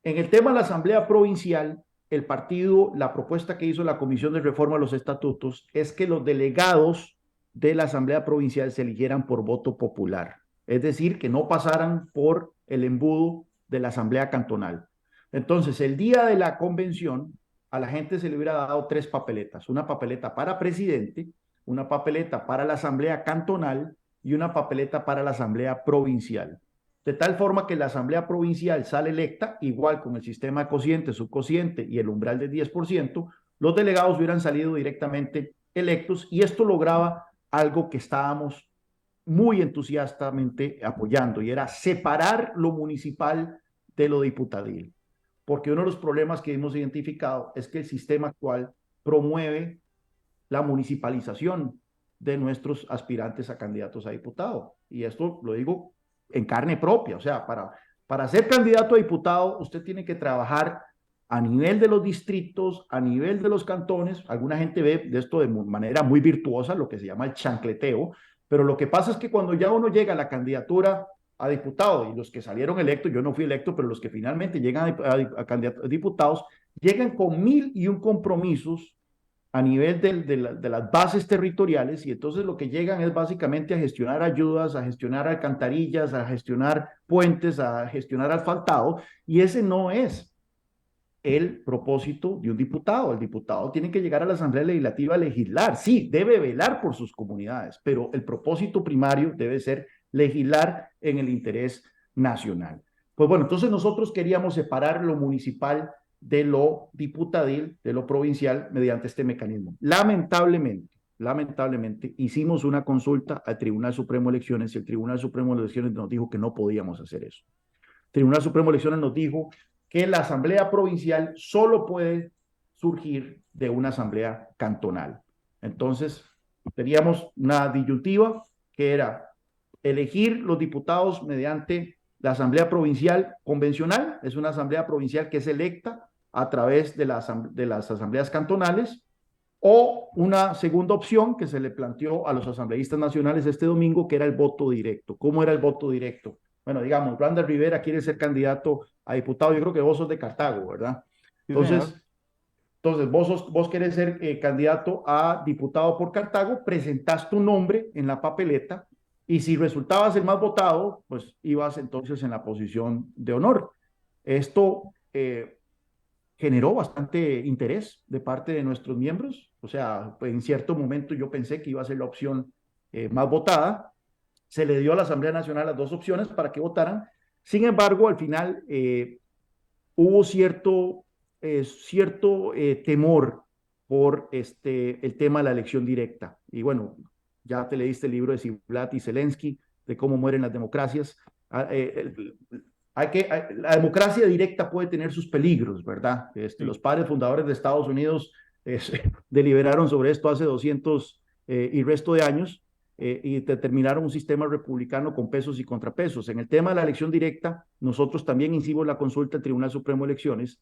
En el tema de la asamblea provincial, el partido, la propuesta que hizo la Comisión de Reforma a los Estatutos es que los delegados de la Asamblea Provincial se eligieran por voto popular, es decir, que no pasaran por el embudo de la Asamblea Cantonal. Entonces, el día de la convención, a la gente se le hubiera dado 3 papeletas, una papeleta para presidente, una papeleta para la Asamblea Cantonal y una papeleta para la Asamblea Provincial. De tal forma que la Asamblea Provincial sale electa, igual con el sistema de cociente, subcociente y el umbral del 10%, los delegados hubieran salido directamente electos y esto lograba algo que estábamos muy entusiastamente apoyando y era separar lo municipal de lo diputadil. Porque uno de los problemas que hemos identificado es que el sistema actual promueve la municipalización de nuestros aspirantes a candidatos a diputado. Y esto lo digo en carne propia, o sea, para ser candidato a diputado usted tiene que trabajar a nivel de los distritos, a nivel de los cantones. Alguna gente ve de esto de manera muy virtuosa, lo que se llama el chancleteo, pero lo que pasa es que cuando ya uno llega a la candidatura a diputado, y los que salieron electos, yo no fui electo, pero los que finalmente llegan a diputados, llegan con 1001 compromisos a nivel de las bases territoriales, y entonces lo que llegan es básicamente a gestionar ayudas, a gestionar alcantarillas, a gestionar puentes, a gestionar asfaltado, y ese no es el propósito de un diputado. El diputado tiene que llegar a la Asamblea Legislativa a legislar. Sí, debe velar por sus comunidades, pero el propósito primario debe ser legislar en el interés nacional. Pues bueno, entonces nosotros queríamos separar lo municipal de lo diputadil, de lo provincial, mediante este mecanismo. Lamentablemente, hicimos una consulta al Tribunal Supremo de Elecciones y el Tribunal Supremo de Elecciones nos dijo que no podíamos hacer eso. El Tribunal Supremo de Elecciones nos dijo que la asamblea provincial solo puede surgir de una asamblea cantonal. Entonces, teníamos una disyuntiva que era elegir los diputados mediante la asamblea provincial convencional, es una asamblea provincial que es electa a través de las asambleas cantonales, o una segunda opción que se le planteó a los asambleístas nacionales este domingo, que era el voto directo. ¿Cómo era el voto directo? Bueno, digamos, Randall Rivera quiere ser candidato a diputado, yo creo que vos sos de Cartago, ¿verdad? Entonces, vos querés ser candidato a diputado por Cartago, presentás tu nombre en la papeleta y si resultabas el más votado, pues ibas entonces en la posición de honor. Esto generó bastante interés de parte de nuestros miembros, o sea, pues en cierto momento yo pensé que iba a ser la opción más votada. Se le dio a la Asamblea Nacional las 2 opciones para que votaran. Sin embargo, al final hubo cierto temor por el tema de la elección directa. Y bueno, ya te leíste el libro de Ziblatt y Zelensky, de cómo mueren las democracias. La democracia directa puede tener sus peligros, ¿verdad? Los padres fundadores de Estados Unidos deliberaron sobre esto hace 200 y resto de años, y determinaron un sistema republicano con pesos y contrapesos. En el tema de la elección directa, nosotros también hicimos la consulta al Tribunal Supremo de Elecciones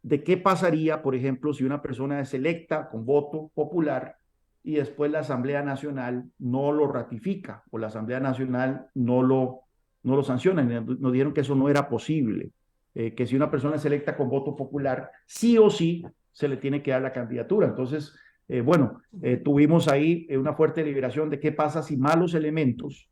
de qué pasaría, por ejemplo, si una persona es electa con voto popular y después la Asamblea Nacional no lo ratifica o la Asamblea Nacional no lo sanciona. Nos dijeron que eso no era posible, que si una persona es electa con voto popular, sí o sí se le tiene que dar la candidatura. Entonces, tuvimos ahí una fuerte deliberación de qué pasa si malos elementos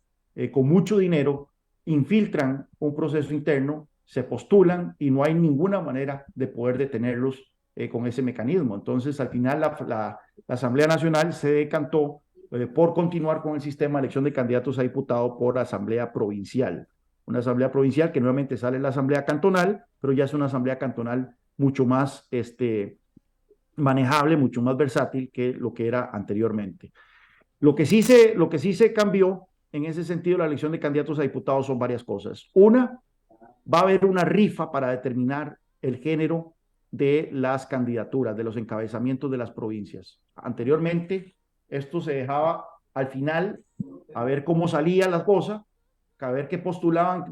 con mucho dinero infiltran un proceso interno, se postulan y no hay ninguna manera de poder detenerlos con ese mecanismo. Entonces, al final, la Asamblea Nacional se decantó por continuar con el sistema de elección de candidatos a diputado por asamblea provincial. Una asamblea provincial que nuevamente sale la asamblea cantonal, pero ya es una asamblea cantonal mucho más manejable, mucho más versátil que lo que era anteriormente. Lo que sí se cambió en ese sentido, la elección de candidatos a diputados son varias cosas. Una, va a haber una rifa para determinar el género de las candidaturas, de los encabezamientos de las provincias. Anteriormente, esto se dejaba al final, a ver cómo salía la cosa, a ver qué postulaban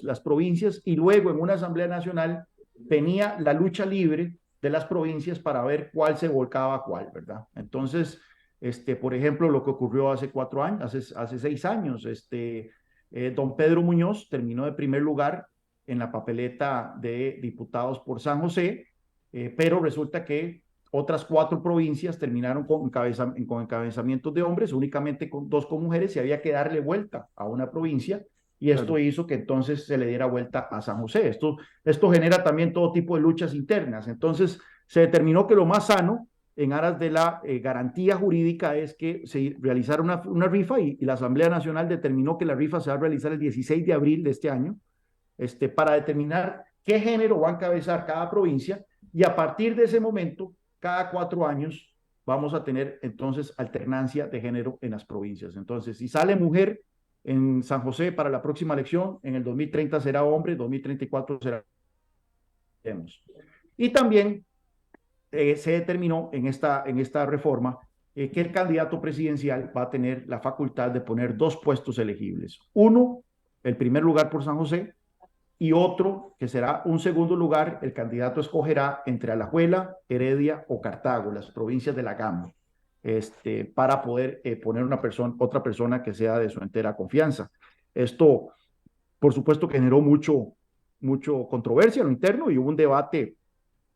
las provincias, y luego en una Asamblea Nacional venía la lucha libre de las provincias para ver cuál se volcaba a cuál, ¿verdad? Entonces, por ejemplo, lo que ocurrió hace 4 años, hace 6 años, don Pedro Muñoz terminó de primer lugar en la papeleta de diputados por San José, pero resulta que otras 4 provincias terminaron con encabezamientos de hombres, únicamente con 2 con mujeres, y había que darle vuelta a una provincia, y esto Claro. hizo que entonces se le diera vuelta a San José. Esto genera también todo tipo de luchas internas. Entonces se determinó que lo más sano, en aras de la garantía jurídica, es que se realizara una rifa, y la Asamblea Nacional determinó que la rifa se va a realizar el 16 de abril de este año, para determinar qué género va a encabezar cada provincia, y a partir de ese momento, cada 4 años, vamos a tener entonces alternancia de género en las provincias. Entonces, si sale mujer en San José para la próxima elección, en el 2030 será hombre, 2034 será. Y también se determinó en esta reforma que el candidato presidencial va a tener la facultad de poner 2 puestos elegibles. Uno, el primer lugar por San José, y otro que será un segundo lugar. El candidato escogerá entre Alajuela, Heredia o Cartago, las provincias de la Gama, para poder poner otra persona que sea de su entera confianza. Esto, por supuesto, generó mucho controversia en lo interno, y hubo un debate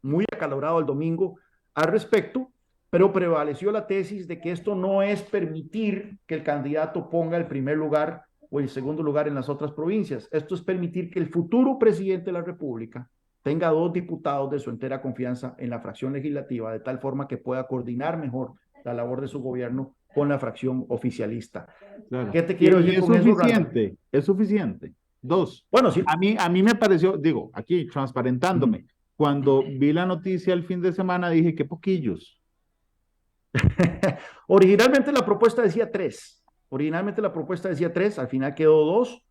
muy acalorado el domingo al respecto, pero prevaleció la tesis de que esto no es permitir que el candidato ponga el primer lugar o el segundo lugar en las otras provincias. Esto es permitir que el futuro presidente de la República tenga 2 diputados de su entera confianza en la fracción legislativa, de tal forma que pueda coordinar mejor la labor de su gobierno con la fracción oficialista. Claro. ¿Qué te quiero Y decir es con eso, Randall? suficiente, es suficiente. Dos, Bueno, sí. a mí me pareció, digo, aquí transparentándome, cuando vi la noticia el fin de semana dije, qué poquillos. Originalmente la propuesta decía 3. Al final quedó 2.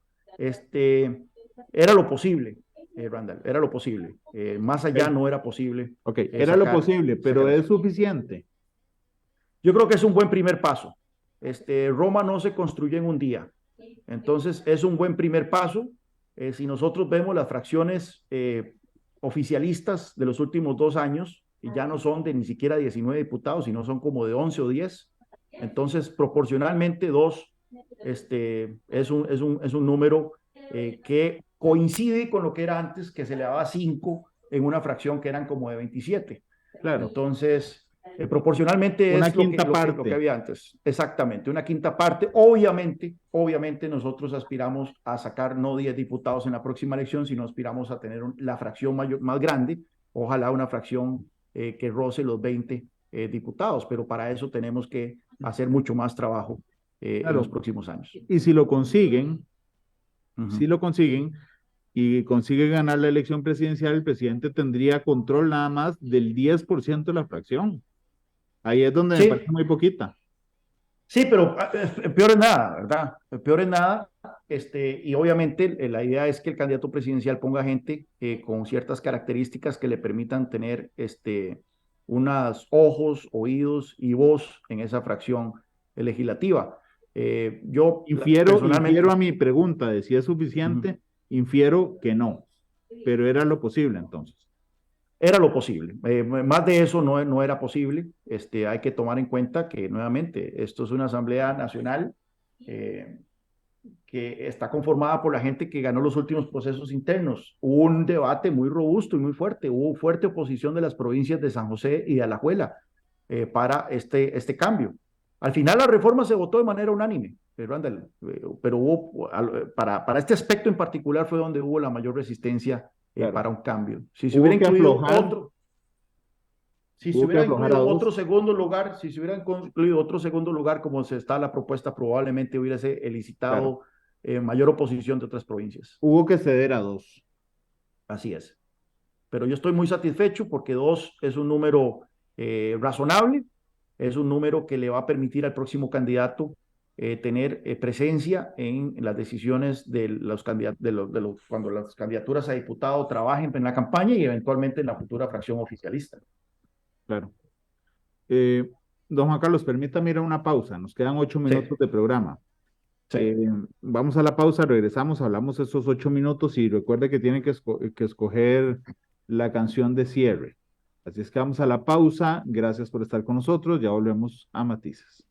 Era lo posible, Randall, era lo posible. Más allá Ok, no era posible ok, era lo posible, pero sacar es eso. suficiente. Yo creo que es un buen primer paso. Roma no se construye en un día. Entonces, es un buen primer paso. Si nosotros vemos las fracciones oficialistas de los últimos 2 años, y ya no son de ni siquiera 19 diputados, sino son como de 11 o 10. Entonces, proporcionalmente, 2 es un número que coincide con lo que era antes, que se le daba 5 en una fracción que eran como de 27. Claro, Entonces, proporcionalmente una es lo que, quinta lo, que, lo que parte. había antes. Exactamente, una quinta parte. Obviamente nosotros aspiramos a sacar no 10 diputados en la próxima elección, sino aspiramos a tener la fracción más grande, ojalá una fracción que roce los 20 diputados, pero para eso tenemos que hacer mucho más trabajo en los Claro, próximos años. y si Uh-huh. lo consiguen y consigue ganar la elección presidencial, el presidente tendría control nada más del 10% de la fracción. Ahí es donde me Sí, parece muy poquita. sí, pero peor es nada, ¿verdad? Peor es nada. Y obviamente la idea es que el candidato presidencial ponga gente con ciertas características que le permitan tener unos ojos, oídos y voz en esa fracción legislativa. Yo personalmente. Infiero a mi pregunta de si es Ujú. suficiente, infiero que no, pero era lo posible entonces. Era lo posible. Más de eso no era posible. Hay que tomar en cuenta que, nuevamente, esto es una Asamblea Nacional eh, que está conformada por la gente que ganó los últimos procesos internos. Hubo un debate muy robusto y muy fuerte. Hubo fuerte oposición de las provincias de San José y de Alajuela para este cambio. Al final la reforma se votó de manera unánime, Randall, pero para este aspecto en particular fue donde hubo la mayor resistencia Claro. para un cambio. Si se hubiera Hubo que incluido aflojar, otro, si se hubo que hubiera aflojar a incluido otro dos. segundo lugar, si se hubiera incluido otro segundo lugar como se está la propuesta, probablemente hubiese Claro. elicitado mayor oposición de otras provincias. Hubo que ceder a dos. Así es. Pero yo estoy muy satisfecho porque 2 es un número razonable, es un número que le va a permitir al próximo candidato tener presencia en las decisiones de los candidatos, cuando las candidaturas a diputado trabajen en la campaña y eventualmente en la futura fracción oficialista. Claro. Eh, Don Juan Carlos, permítame ir a una pausa. Nos quedan 8 minutos Sí, de programa. sí. Vamos a la pausa, regresamos, hablamos esos 8 minutos y recuerde que tiene que escoger la canción de cierre. Así es que vamos a la pausa. Gracias por estar con nosotros. Ya volvemos a Matices.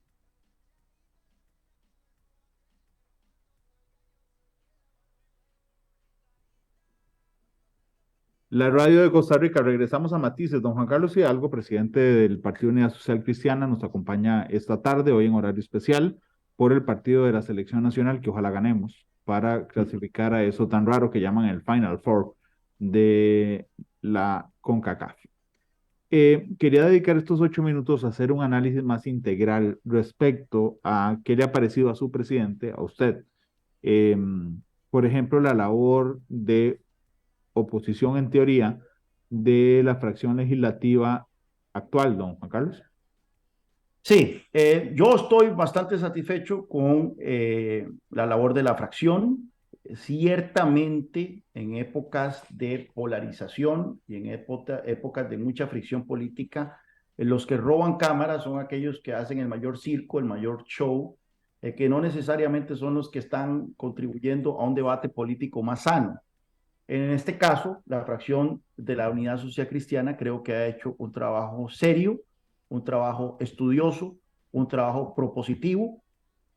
La radio de Costa Rica, regresamos a Matices. Don Juan Carlos Hidalgo, presidente del Partido Unidad Social Cristiana, nos acompaña esta tarde, hoy en horario especial, por el partido de la Selección Nacional, que ojalá ganemos, para clasificar a eso tan raro que llaman el Final Four de la CONCACAF. Quería dedicar estos 8 minutos a hacer un análisis más integral respecto a qué le ha parecido a su presidente, a usted. Por ejemplo, la labor de oposición en teoría de la fracción legislativa actual, don Juan Carlos. Sí, yo estoy bastante satisfecho con la labor de la fracción. Ciertamente, en épocas de polarización y en épocas de mucha fricción política, los que roban cámaras son aquellos que hacen el mayor circo, el mayor show, que no necesariamente son los que están contribuyendo a un debate político más sano. En este caso, la fracción de la Unidad Social Cristiana creo que ha hecho un trabajo serio, un trabajo estudioso, un trabajo propositivo.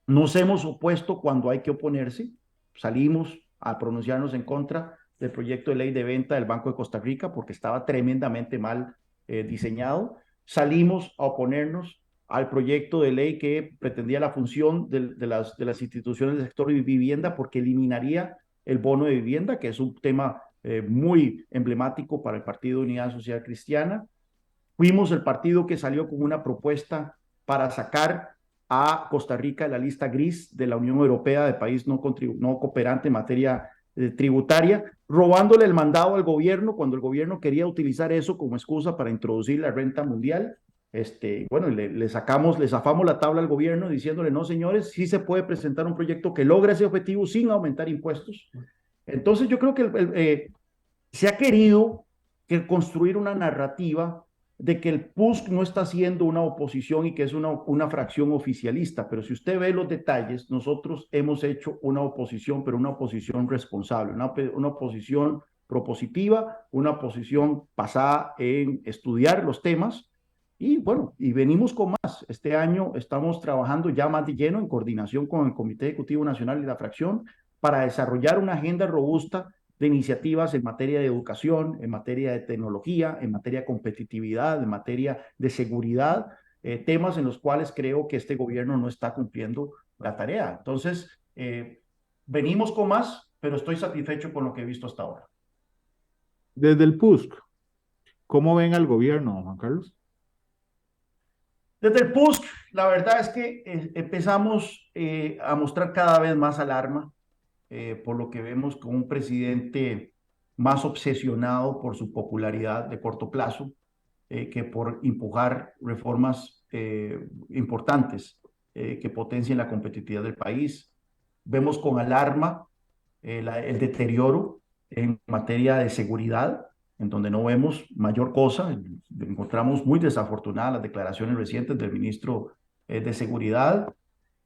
Nos hemos opuesto cuando hay que oponerse. Salimos a pronunciarnos en contra del proyecto de ley de venta del Banco de Costa Rica porque estaba tremendamente mal diseñado. Salimos a oponernos al proyecto de ley que pretendía la función de las instituciones del sector de vivienda porque eliminaría el bono de vivienda, que es un tema muy emblemático para el Partido de Unidad Social Cristiana. Fuimos el partido que salió con una propuesta para sacar a Costa Rica de la lista gris de la Unión Europea de país no cooperante en materia tributaria, robándole el mandado al gobierno cuando el gobierno quería utilizar eso como excusa para introducir la renta mundial. Bueno, le zafamos la tabla al gobierno diciéndole, no, señores, sí se puede presentar un proyecto que logre ese objetivo sin aumentar impuestos. Entonces yo creo que se ha querido construir una narrativa de que el PUSC no está haciendo una oposición y que es una fracción oficialista, pero si usted ve los detalles, nosotros hemos hecho una oposición, pero una oposición responsable, una oposición propositiva, una oposición basada en estudiar los temas. Y bueno, y venimos con más. Este año estamos trabajando ya más de lleno en coordinación con el Comité Ejecutivo Nacional y la fracción para desarrollar una agenda robusta de iniciativas en materia de educación, en materia de tecnología, en materia de competitividad, en materia de seguridad, temas en los cuales creo que este gobierno no está cumpliendo la tarea. Entonces, venimos con más, pero estoy satisfecho con lo que he visto hasta ahora. Desde el PUSC, ¿cómo ven al gobierno, Juan Carlos? Desde el PUSC, la verdad es que empezamos a mostrar cada vez más alarma por lo que vemos con un presidente más obsesionado por su popularidad de corto plazo que por empujar reformas importantes que potencien la competitividad del país. Vemos con alarma el deterioro en materia de seguridad, en donde no vemos mayor cosa. Encontramos muy desafortunadas las declaraciones recientes del ministro de Seguridad.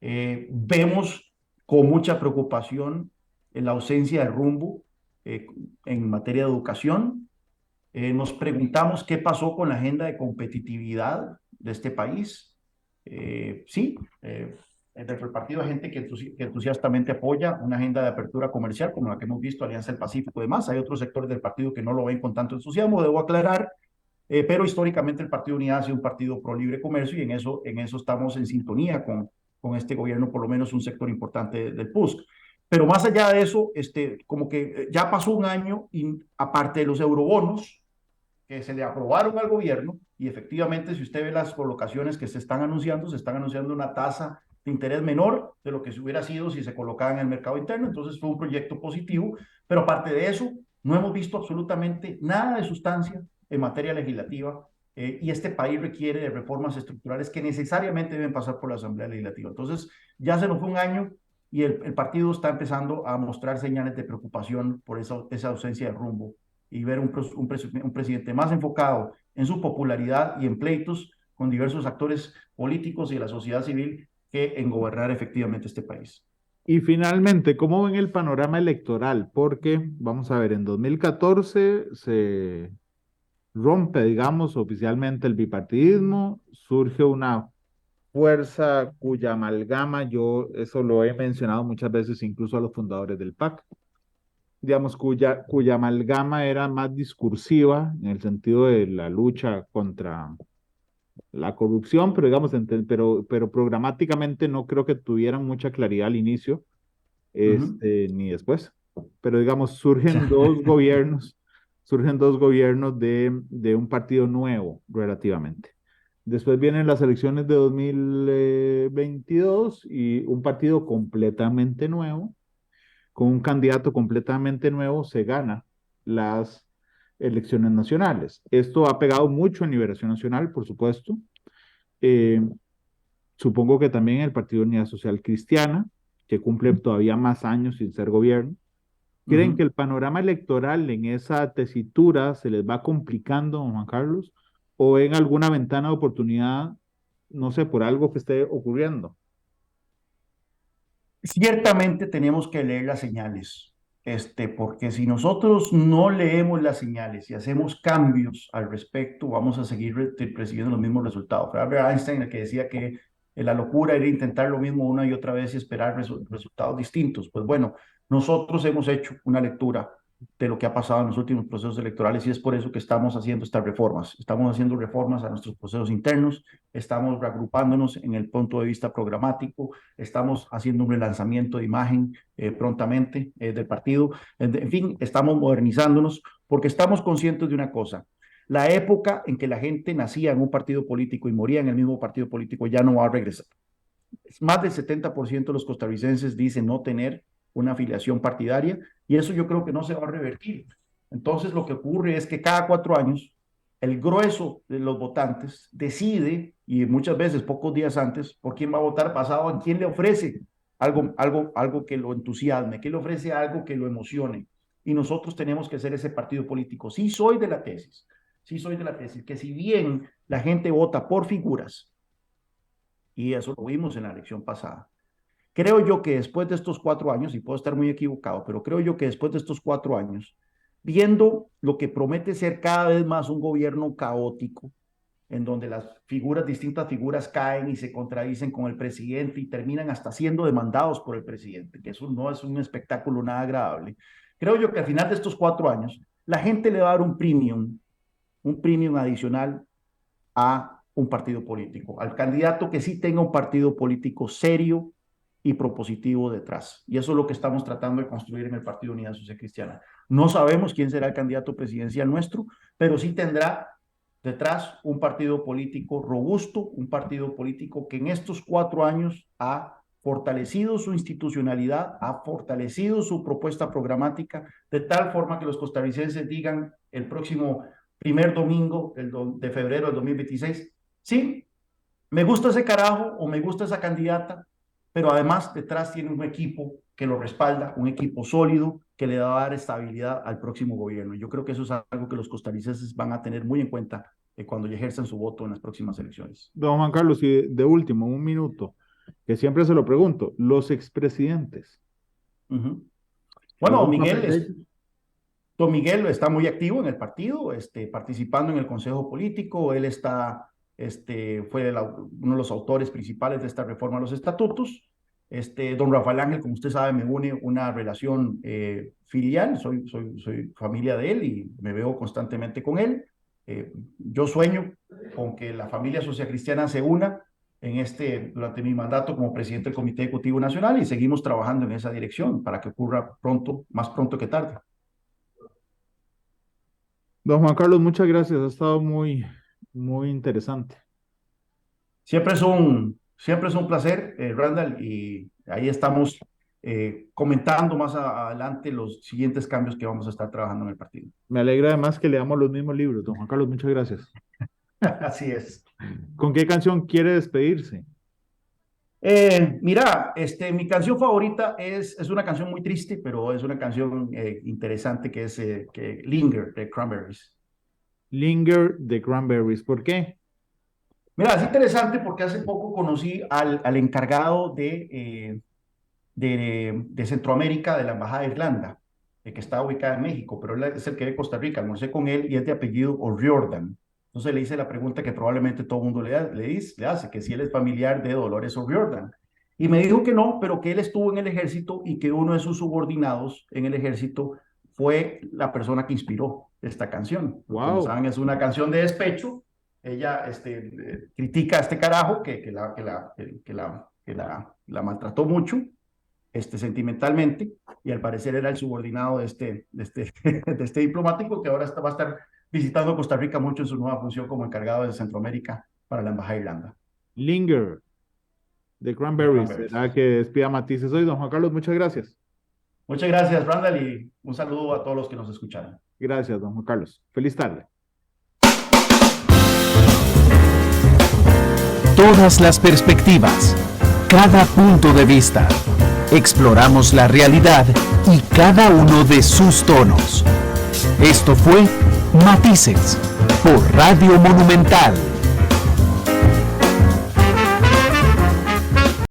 Vemos con mucha preocupación la ausencia de rumbo en materia de educación. Nos preguntamos qué pasó con la agenda de competitividad de este país. Sí, dentro del partido hay gente que entusiastamente apoya una agenda de apertura comercial como la que hemos visto, Alianza del Pacífico y demás. Hay otros sectores del partido que no lo ven con tanto entusiasmo, debo aclarar, pero históricamente el Partido Unidad ha sido un partido pro libre comercio y en eso estamos en sintonía con este gobierno, por lo menos un sector importante del PUSC. Pero más allá de eso, como que ya pasó un año y aparte de los eurobonos que se le aprobaron al gobierno, y efectivamente si usted ve las colocaciones que se están anunciando una tasa de interés menor de lo que se hubiera sido si se colocara en el mercado interno, entonces fue un proyecto positivo, pero aparte de eso, no hemos visto absolutamente nada de sustancia en materia legislativa, y este país requiere de reformas estructurales que necesariamente deben pasar por la Asamblea Legislativa. Entonces, ya se nos fue un año y el partido está empezando a mostrar señales de preocupación por esa ausencia de rumbo y ver un presidente más enfocado en su popularidad y en pleitos con diversos actores políticos y de la sociedad civil que en gobernar efectivamente este país. Y finalmente, ¿cómo ven el panorama electoral? Porque, vamos a ver, en 2014 se rompe, digamos, oficialmente el bipartidismo, surge una fuerza cuya amalgama, yo eso lo he mencionado muchas veces, incluso a los fundadores del PAC, digamos, cuya amalgama era más discursiva en el sentido de la lucha contra la corrupción, pero digamos, pero programáticamente no creo que tuvieran mucha claridad al inicio, ni después. Pero digamos, surgen dos gobiernos de un partido nuevo relativamente. Después vienen las elecciones de 2022 y un partido completamente nuevo, con un candidato completamente nuevo, se gana las elecciones nacionales. Esto ha pegado mucho en Liberación Nacional, por supuesto. Eh, Supongo que también el Partido Unidad Social Cristiana, que cumple todavía más años sin ser gobierno. ¿Creen que el panorama electoral en esa tesitura se les va complicando, don Juan Carlos? ¿O en alguna ventana de oportunidad, no sé, por algo que esté ocurriendo? Ciertamente tenemos que leer las señales, porque si nosotros no leemos las señales y hacemos cambios al respecto, vamos a seguir recibiendo los mismos resultados. Fue Albert Einstein el que decía que la locura era intentar lo mismo una y otra vez y esperar resultados distintos. Pues bueno, nosotros hemos hecho una lectura de lo que ha pasado en los últimos procesos electorales y es por eso que estamos haciendo estas reformas. Estamos haciendo reformas a nuestros procesos internos, estamos reagrupándonos en el punto de vista programático, estamos haciendo un relanzamiento de imagen prontamente del partido. En fin, estamos modernizándonos porque estamos conscientes de una cosa. La época en que la gente nacía en un partido político y moría en el mismo partido político ya no va a regresar. Más del 70% de los costarricenses dicen no tener una afiliación partidaria y eso yo creo que no se va a revertir. Entonces lo que ocurre es que cada 4 años el grueso de los votantes decide, y muchas veces pocos días antes, por quién va a votar basado en quién le ofrece algo que lo entusiasme, quién le ofrece algo que lo emocione. Y nosotros tenemos que ser ese partido político. Sí soy de la tesis, que si bien la gente vota por figuras, y eso lo vimos en la elección pasada, creo yo que después de estos 4 años, y puedo estar muy equivocado, pero creo yo que después de estos 4 años, viendo lo que promete ser cada vez más un gobierno caótico, en donde distintas figuras caen y se contradicen con el presidente y terminan hasta siendo demandados por el presidente, que eso no es un espectáculo nada agradable. Creo yo que al final de estos 4 años, la gente le va a dar un premium adicional a un partido político, al candidato que sí tenga un partido político serio y propositivo detrás. Y eso es lo que estamos tratando de construir en el Partido Unidad Social Cristiana. No sabemos quién será el candidato presidencial nuestro, pero sí tendrá detrás un partido político robusto, un partido político que en estos 4 años ha fortalecido su institucionalidad, ha fortalecido su propuesta programática, de tal forma que los costarricenses digan el próximo primer domingo de febrero del 2026, sí, me gusta ese carajo o me gusta esa candidata, pero además detrás tiene un equipo que lo respalda, un equipo sólido que le va a dar estabilidad al próximo gobierno. Yo creo que eso es algo que los costarricenses van a tener muy en cuenta cuando ejerzan su voto en las próximas elecciones. Don Juan Carlos, y de último, un minuto, que siempre se lo pregunto, los expresidentes. Bueno, ¿Algún papel de ellos? Don Miguel está muy activo en el partido, participando en el consejo político. Él fue uno de los autores principales de esta reforma a los estatutos. Don Rafael Ángel, como usted sabe, me une una relación filial. Soy familia de él y me veo constantemente con él. Yo sueño con que la familia socialcristiana se una durante mi mandato como presidente del Comité Ejecutivo Nacional y seguimos trabajando en esa dirección para que ocurra pronto, más pronto que tarde. Don Juan Carlos, muchas gracias. Ha estado muy, muy interesante. Siempre es un placer, Randall, y ahí estamos comentando más adelante los siguientes cambios que vamos a estar trabajando en el partido. Me alegra además que leamos los mismos libros. Don Juan Carlos, muchas gracias. Así es. ¿Con qué canción quiere despedirse? Mira, mi canción favorita es una canción muy triste, pero es una canción interesante que es Linger de Cranberries. Linger de Cranberries. ¿Por qué? Mira, es interesante porque hace poco conocí al encargado de Centroamérica de la Embajada de Irlanda, que está ubicada en México, pero él es el que ve Costa Rica. Almorcé con él y es de apellido O'Riordan. Entonces le hice la pregunta que probablemente todo el mundo le hace, que si él es familiar de Dolores O'Riordan. Y me dijo que no, pero que él estuvo en el ejército y que uno de sus subordinados en el ejército fue la persona que inspiró esta canción. Wow. Como saben, es una canción de despecho. Ella critica a este carajo que la maltrató mucho sentimentalmente, y al parecer era el subordinado de este diplomático que ahora va a estar visitando Costa Rica mucho en su nueva función como encargado de Centroamérica para la Embajada de Irlanda. Linger, de Cranberries. ¿Será que despida matices hoy, don Juan Carlos? Muchas gracias. Muchas gracias, Randall, y un saludo a todos los que nos escucharon. Gracias, don Juan Carlos. Feliz tarde. Todas las perspectivas, cada punto de vista. Exploramos la realidad y cada uno de sus tonos. Esto fue Matices por Radio Monumental.